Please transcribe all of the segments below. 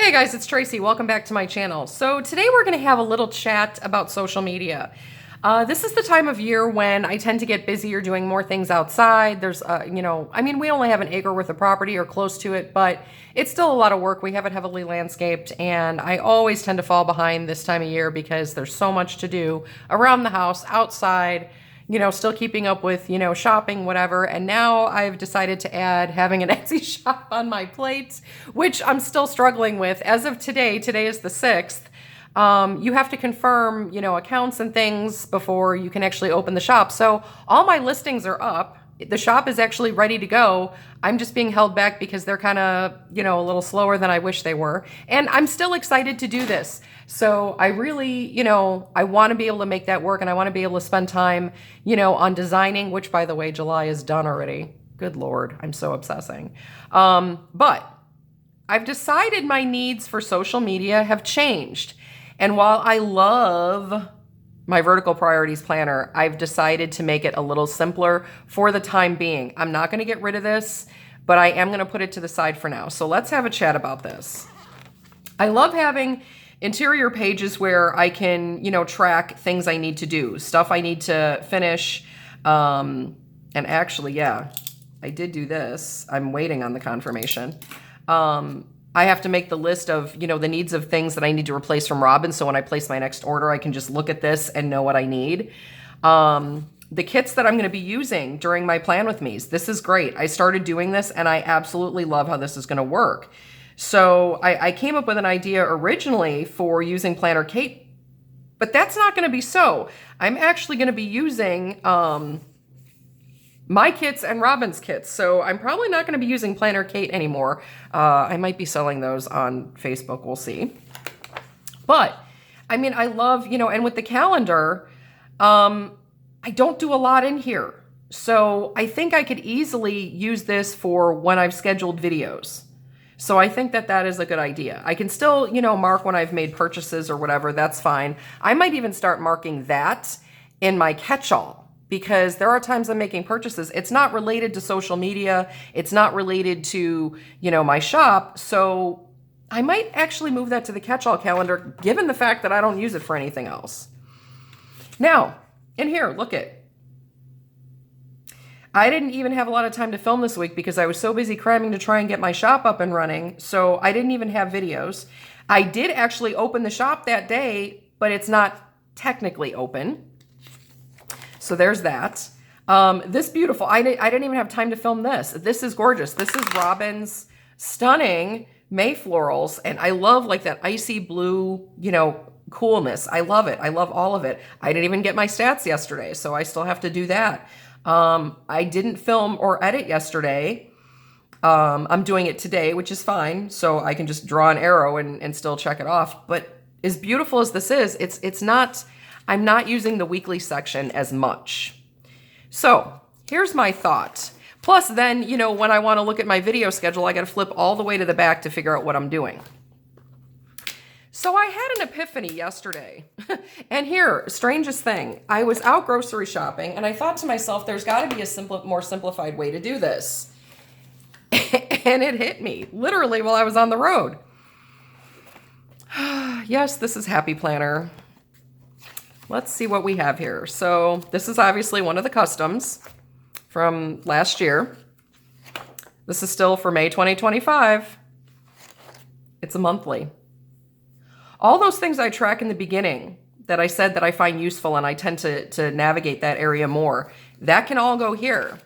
Hey guys, it's Tracy. Welcome back to my channel. So today we're going to have a little chat about social media. This is the time of year when I tend to get busier doing more things outside. There's, we only have an acre worth of property or close to it, but it's still a lot of work. We have it heavily landscaped, and I always tend to fall behind this time of year because there's so much to do around the house, outside, still keeping up with, shopping, whatever. And now I've decided to add having an Etsy shop on my plate, which I'm still struggling with. As of today is the 6th. You have to confirm, accounts and things before you can actually open the shop. So all my listings are up. The shop is actually ready to go. I'm just being held back because they're kind of, a little slower than I wish they were. And I'm still excited to do this. So I really, I want to be able to make that work, and I want to be able to spend time, on designing, which, by the way, July is done already. Good Lord, I'm so obsessing. But I've decided my needs for social media have changed. And while I love my vertical priorities planner, I've decided to make it a little simpler for the time being. I'm not going to get rid of this, but I am going to put it to the side for now. So let's have a chat about this. I love having interior pages where I can, track things I need to do, stuff I need to finish. And actually, yeah, I did do this. I'm waiting on the confirmation. I have to make the list of, the needs of things that I need to replace from Robin. So when I place my next order, I can just look at this and know what I need. The kits that I'm going to be using during my Plan With Me's, this is great. I started doing this and I absolutely love how this is going to work. So I came up with an idea originally for using Planner Kate, but that's not going to be so. I'm actually going to be using my kits and Robin's kits. So I'm probably not going to be using Planner Kate anymore. I might be selling those on Facebook. We'll see. But I mean, I love, and with the calendar, I don't do a lot in here. So I think I could easily use this for when I've scheduled videos. So I think that that is a good idea. I can still, mark when I've made purchases or whatever. That's fine. I might even start marking that in my catch-all, because there are times I'm making purchases. It's not related to social media. It's not related to, my shop. So I might actually move that to the catch-all calendar, given the fact that I don't use it for anything else. Now, in here, look it. I didn't even have a lot of time to film this week because I was so busy cramming to try and get my shop up and running. So I didn't even have videos. I did actually open the shop that day, but it's not technically open. So there's that. This beautiful, I didn't even have time to film this. This is gorgeous. This is Robin's stunning May florals. And I love like that icy blue, coolness. I love it. I love all of it. I didn't even get my stats yesterday, so I still have to do that. I didn't film or edit yesterday. I'm doing it today, which is fine. So I can just draw an arrow and still check it off. But as beautiful as this is, I'm not using the weekly section as much. So here's my thought. Plus then, when I want to look at my video schedule, I got to flip all the way to the back to figure out what I'm doing. So I had an epiphany yesterday. And here, strangest thing, I was out grocery shopping and I thought to myself, there's got to be a more simplified way to do this. And it hit me literally while I was on the road. Yes, this is Happy Planner. Let's see what we have here. So this is obviously one of the customs from last year. This is still for May 2025. It's a monthly. All those things I track in the beginning that I said that I find useful and I tend to navigate that area more, that can all go here.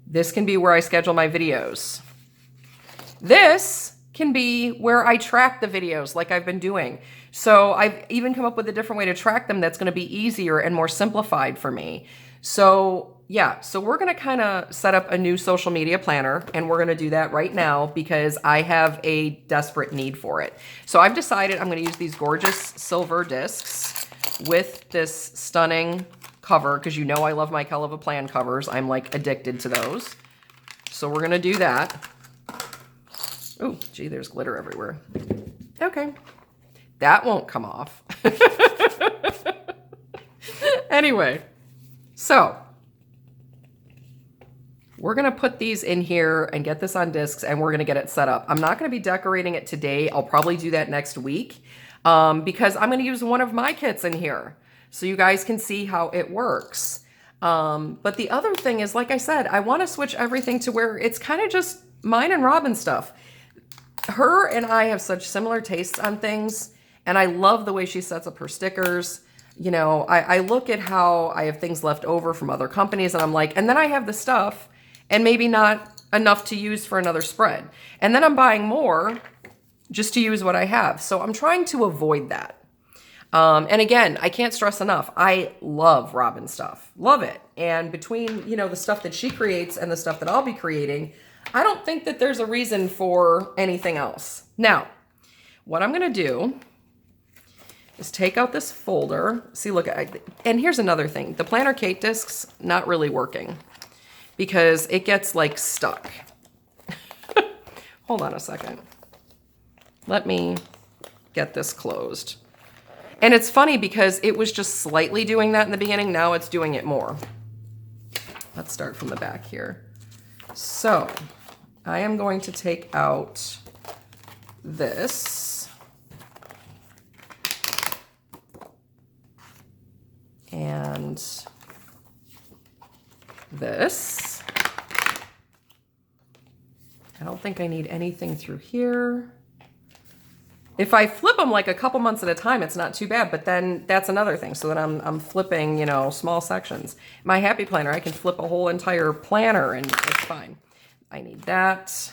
This can be where I schedule my videos. This can be where I track the videos like I've been doing. So I've even come up with a different way to track them that's going to be easier and more simplified for me. So yeah, so we're going to kind of set up a new social media planner, and we're going to do that right now because I have a desperate need for it. So I've decided I'm going to use these gorgeous silver discs with this stunning cover because I love my Hell of a Plan covers. I'm like addicted to those. So we're going to do that. Oh, gee, there's glitter everywhere. Okay. That won't come off. Anyway, so we're going to put these in here and get this on discs, and we're going to get it set up. I'm not going to be decorating it today. I'll probably do that next week because I'm going to use one of my kits in here so you guys can see how it works. But the other thing is, like I said, I want to switch everything to where it's kind of just mine and Robin stuff. Her and I have such similar tastes on things, and I love the way she sets up her stickers. You know, I look at how I have things left over from other companies, and I'm like, and then I have the stuff and maybe not enough to use for another spread. And then I'm buying more just to use what I have. So I'm trying to avoid that. And again, I can't stress enough, I love Robin stuff. Love it. And between, you know, the stuff that she creates and the stuff that I'll be creating, I don't think that there's a reason for anything else. Now, what I'm going to do is take out this folder. See, look, and here's another thing. The Planner Kate discs, not really working because it gets like stuck. Hold on a second. Let me get this closed. And it's funny because it was just slightly doing that in the beginning. Now it's doing it more. Let's start from the back here. So I am going to take out this. And this. I don't think I need anything through here. If I flip them like a couple months at a time, it's not too bad, but then that's another thing. So that I'm flipping, you know, small sections. My Happy Planner, I can flip a whole entire planner and it's fine. I need that.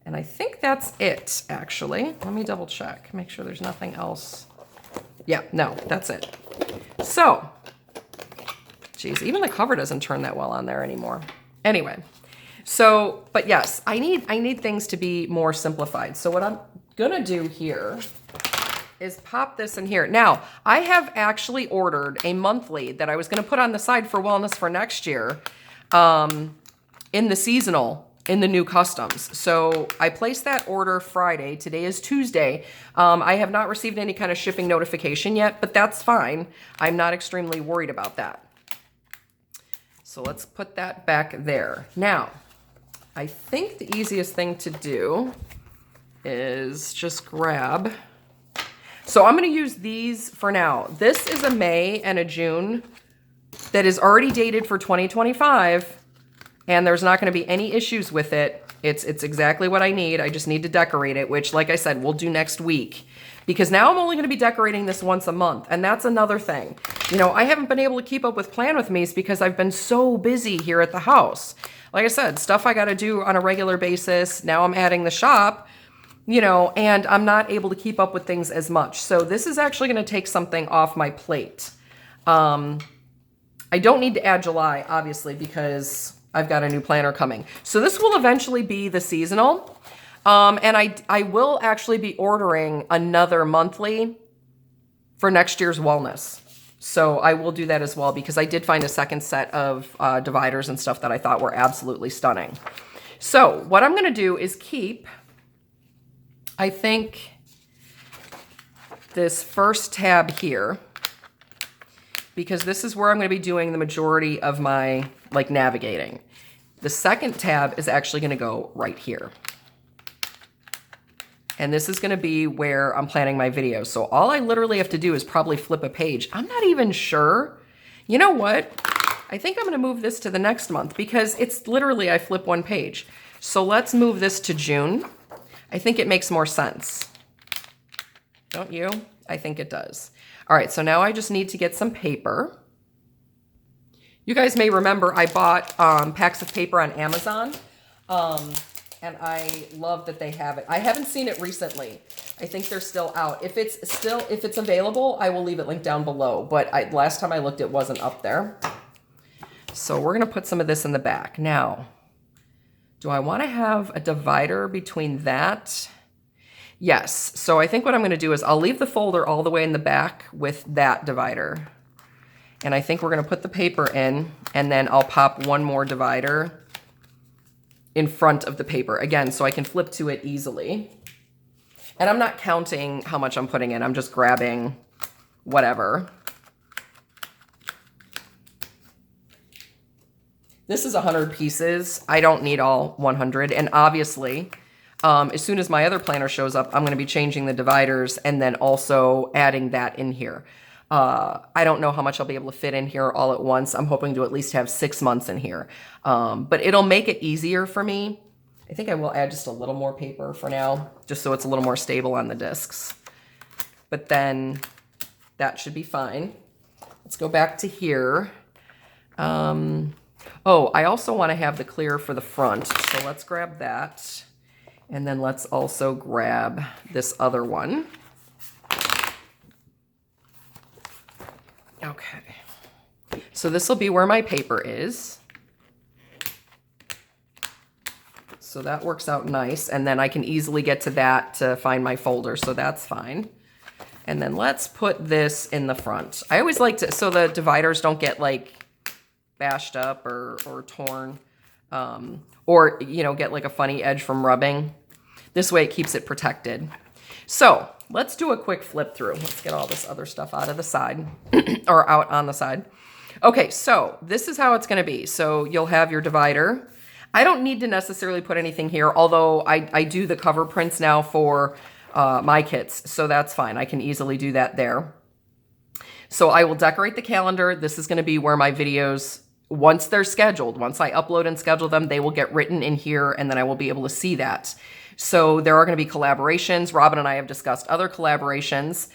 And I think that's it, actually. Let me double check, make sure there's nothing else. Yeah, no, that's it. So, geez, even the cover doesn't turn that well on there anymore. Anyway, so, but yes, I need things to be more simplified. So what I'm gonna do here is pop this in here. Now, I have actually ordered a monthly that I was gonna put on the side for wellness for next year in the seasonal, in the new customs. So I placed that order Friday. Today is Tuesday. I have not received any kind of shipping notification yet, but that's fine. I'm not extremely worried about that. So let's put that back there. Now, I think the easiest thing to do is just grab. So I'm going to use these for now. This is a May and a June that is already dated for 2025, and there's not going to be any issues with it. It's exactly what I need. I just need to decorate it, which, like I said, we'll do next week. Because now I'm only going to be decorating this once a month, and that's another thing. You know, I haven't been able to keep up with Plan With Me's because I've been so busy here at the house. Like I said, stuff I got to do on a regular basis. Now I'm adding the shop. You know, and I'm not able to keep up with things as much. So this is actually going to take something off my plate. I don't need to add July, obviously, because I've got a new planner coming. So this will eventually be the seasonal. And I will actually be ordering another monthly for next year's wellness. So I will do that as well because I did find a second set of dividers and stuff that I thought were absolutely stunning. So what I'm going to do is keep, I think, this first tab here, because this is where I'm going to be doing the majority of my like navigating. The second tab is actually going to go right here. And this is going to be where I'm planning my videos. So all I literally have to do is probably flip a page. I'm not even sure. You know what? I think I'm going to move this to the next month because it's literally, I flip one page. So let's move this to June. I think it makes more sense. Don't you? I think it does. All right, so now I just need to get some paper. You guys may remember I bought packs of paper on Amazon, and I love that they have it. I haven't seen it recently. I think they're still out. If it's available, I will leave it linked down below, but last time I looked, it wasn't up there. So we're gonna put some of this in the back. Now, do I want to have a divider between that? Yes. So I think what I'm going to do is I'll leave the folder all the way in the back with that divider. And I think we're going to put the paper in, and then I'll pop one more divider in front of the paper. Again, so I can flip to it easily. And I'm not counting how much I'm putting in. I'm just grabbing whatever. This is 100 pieces. I don't need all 100. And obviously, as soon as my other planner shows up, I'm going to be changing the dividers and then also adding that in here. I don't know how much I'll be able to fit in here all at once. I'm hoping to at least have 6 months in here. But it'll make it easier for me. I think I will add just a little more paper for now, just so it's a little more stable on the discs. But then that should be fine. Let's go back to here. Oh, I also want to have the clear for the front. So let's grab that. And then let's also grab this other one. Okay. So this will be where my paper is. So that works out nice. And then I can easily get to that to find my folder. So that's fine. And then let's put this in the front. I always like to, so the dividers don't get like bashed up or torn, or, you know, get like a funny edge from rubbing. This way it keeps it protected. So let's do a quick flip through. Let's get all this other stuff out of the side or out on the side. Okay, so this is how it's going to be. So you'll have your divider. I don't need to necessarily put anything here, although I do the cover prints now for my kits, so that's fine. I can easily do that there. So I will decorate the calendar. This is going to be where my videos, once they're scheduled, once I upload and schedule them, they will get written in here, and then I will be able to see that. So there are going to be collaborations. Robin and I have discussed other collaborations.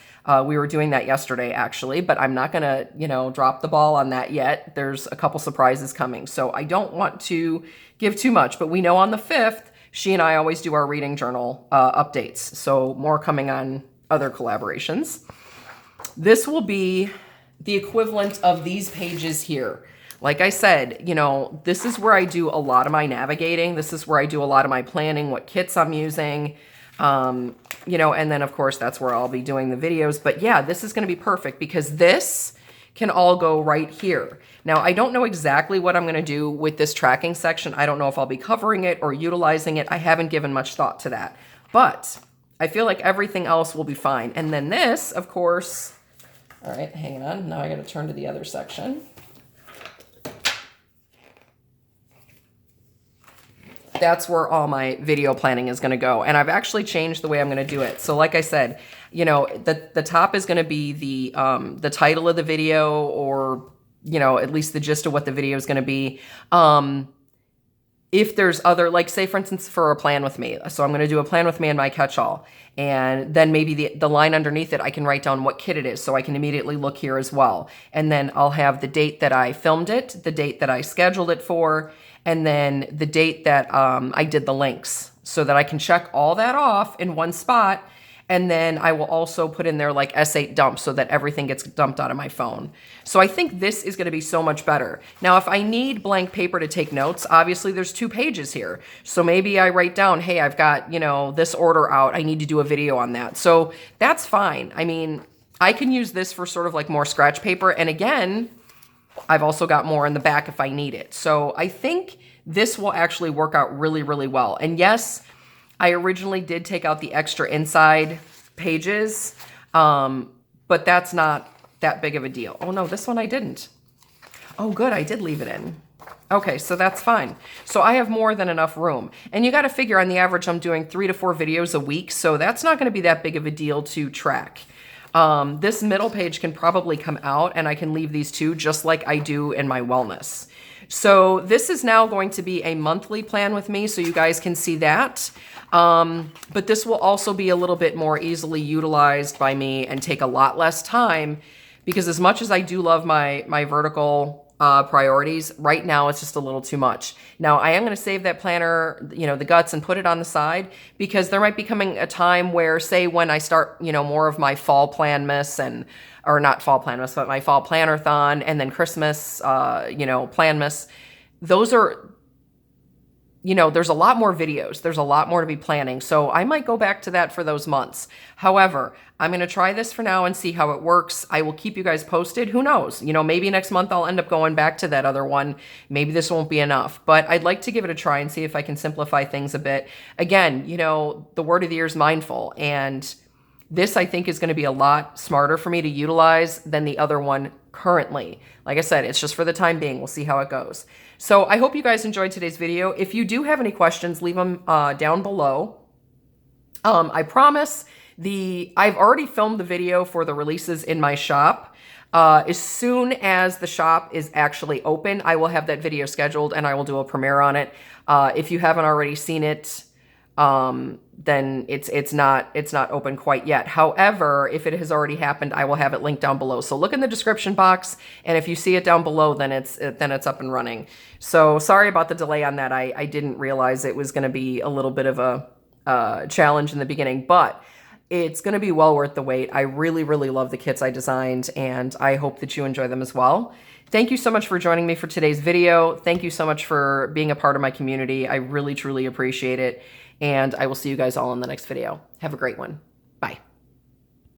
We were doing that yesterday, actually, but I'm not going to, you know, drop the ball on that yet. There's a couple surprises coming. So I don't want to give too much, but we know on the 5th, she and I always do our reading journal updates. So more coming on other collaborations. This will be the equivalent of these pages here. Like I said, you know, this is where I do a lot of my navigating. This is where I do a lot of my planning, what kits I'm using, you know, and then of course that's where I'll be doing the videos. But yeah, this is going to be perfect because this can all go right here. Now, I don't know exactly what I'm going to do with this tracking section. I don't know if I'll be covering it or utilizing it. I haven't given much thought to that, but I feel like everything else will be fine. And then this, of course, all right, hang on. Now I got to turn to the other section. That's where all my video planning is going to go. And I've actually changed the way I'm going to do it. So like I said, you know, the top is going to be the title of the video, or, you know, at least the gist of what the video is going to be. If there's other, like say for instance, for a plan with me. So I'm going to do a plan with me in my catch-all. And then maybe the line underneath it, I can write down what kit it is. So I can immediately look here as well. And then I'll have the date that I filmed it, the date that I scheduled it for, and then the date that I did the links, so that I can check all that off in one spot. And then I will also put in there like S8 dump so that everything gets dumped out of my phone. So I think this is going to be so much better. Now, if I need blank paper to take notes, obviously there's 2 pages here. So maybe I write down, hey, I've got, you know, this order out. I need to do a video on that. So that's fine. I mean, I can use this for sort of like more scratch paper. And again, I've also got more in the back if I need it. So I think this will actually work out really, really well. And yes, I originally did take out the extra inside pages, but that's not that big of a deal. Oh no, this one I didn't. Oh good, I did leave it in. Okay, so that's fine. So I have more than enough room. And you gotta figure on the average I'm doing 3 to 4 videos a week, so that's not gonna be that big of a deal to track. This middle page can probably come out, and I can leave these 2 just like I do in my wellness. So this is now going to be a monthly plan with me, so you guys can see that. But this will also be a little bit more easily utilized by me and take a lot less time, because as much as I do love my vertical priorities, right now it's just a little too much. Now I am going to save that planner, you know, the guts, and put it on the side, because there might be coming a time where, say when I start, you know, more of my fall Planmas and, or not fall Planmas, but my fall planner-thon, and then Christmas, you know, Planmas, those are, you know, there's a lot more videos. There's a lot more to be planning. So I might go back to that for those months. However, I'm going to try this for now and see how it works. I will keep you guys posted. Who knows? You know, maybe next month I'll end up going back to that other one. Maybe this won't be enough, but I'd like to give it a try and see if I can simplify things a bit. Again, you know, the word of the year is mindful, and this I think is going to be a lot smarter for me to utilize than the other one currently. Like I said, it's just for the time being. We'll see how it goes. So I hope you guys enjoyed today's video. If you do have any questions, leave them down below. I promise I've already filmed the video for the releases in my shop. As soon as the shop is actually open, I will have that video scheduled and I will do a premiere on it. If you haven't already seen it, then it's not open quite yet. However, if it has already happened, I will have it linked down below. So look in the description box, and if you see it down below, then it's up and running. So sorry about the delay on that. I didn't realize it was going to be a little bit of a challenge in the beginning, but it's going to be well worth the wait. I really, really love the kits I designed, and I hope that you enjoy them as well. Thank you so much for joining me for today's video. Thank you so much for being a part of my community. I really, truly appreciate it. And I will see you guys all in the next video. Have a great one. Bye.